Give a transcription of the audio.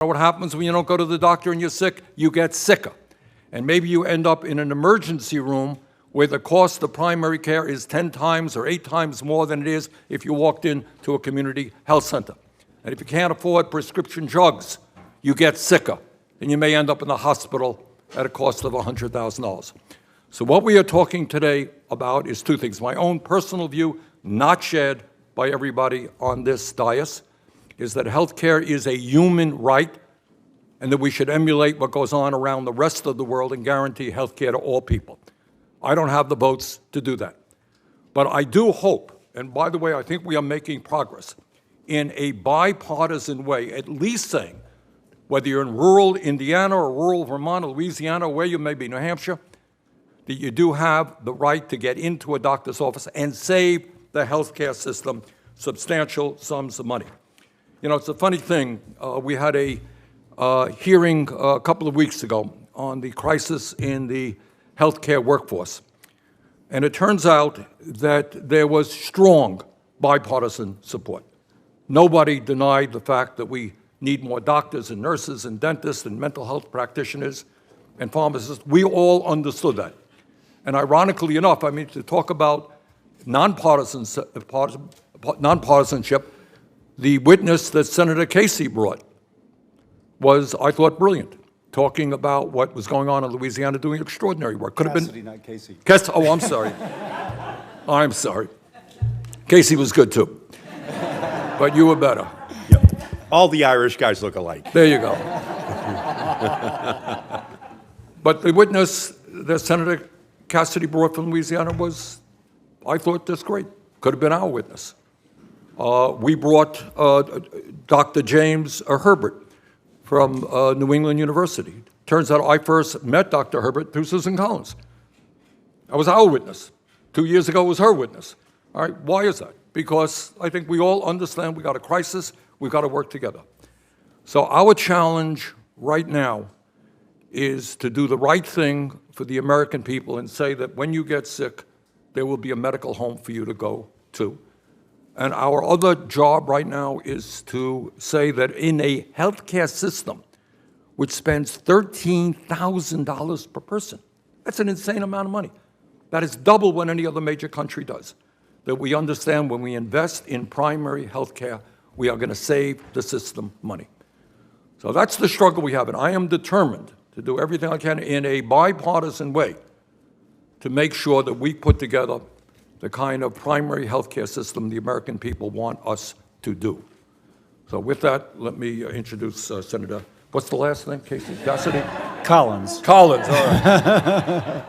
know what happens when you don't go to the doctor and you're sick? You get sicker. And maybe you end up in an emergency room where the cost of primary care is 10 times or 8 times more than it is if you walked into a community health center. And if you can't afford prescription drugs, you get sicker, and you may end up in the hospital at a cost of $100,000. So what we are talking today about is two things. My own personal view, not shared by everybody on this dais, is that health care is a human right and that we should emulate what goes on around the rest of the world and guarantee health care to all people. I don't have the votes to do that. But I do hope, and by the way, I think we are making progress, in a bipartisan way, at least saying, whether you're in rural Indiana or rural Vermont or Louisiana, or where you may be, New Hampshire, that you do have the right to get into a doctor's office and save the healthcare system substantial sums of money. You know, it's a funny thing. We had a hearing a couple of weeks ago on the crisis in the healthcare workforce. And it turns out that there was strong bipartisan support. Nobody denied the fact that we need more doctors and nurses and dentists and mental health practitioners and pharmacists. We all understood that. And ironically enough, I mean, to talk about nonpartisanship, the witness that Senator Casey brought was, I thought, brilliant, talking about what was going on in Louisiana, doing extraordinary work. Could have been not Casey. Oh, I'm sorry. I'm sorry. Casey was good too, but you were better. Yep. All the Irish guys look alike. There you go. But the witness that Senator Cassidy brought from Louisiana was, I thought, just great. Could have been our witness. We brought Dr. James Herbert from New England University. Turns out I first met Dr. Herbert through Susan Collins. That was our witness. 2 years ago was her witness. All right, why is that? Because I think we all understand we got a crisis, we've got to work together. So our challenge right now is to do the right thing for the American people and say that when you get sick, there will be a medical home for you to go to. And our other job right now is to say that in a healthcare system which spends $13,000 per person, that's an insane amount of money. That is double what any other major country does. That we understand when we invest in primary healthcare, we are going to save the system money. So that's the struggle we have, and I am determined to do everything I can in a bipartisan way to make sure that we put together the kind of primary healthcare system the American people want us to do. So with that, let me introduce Senator, what's the last name, Casey? Cassidy? Collins. Collins, all right.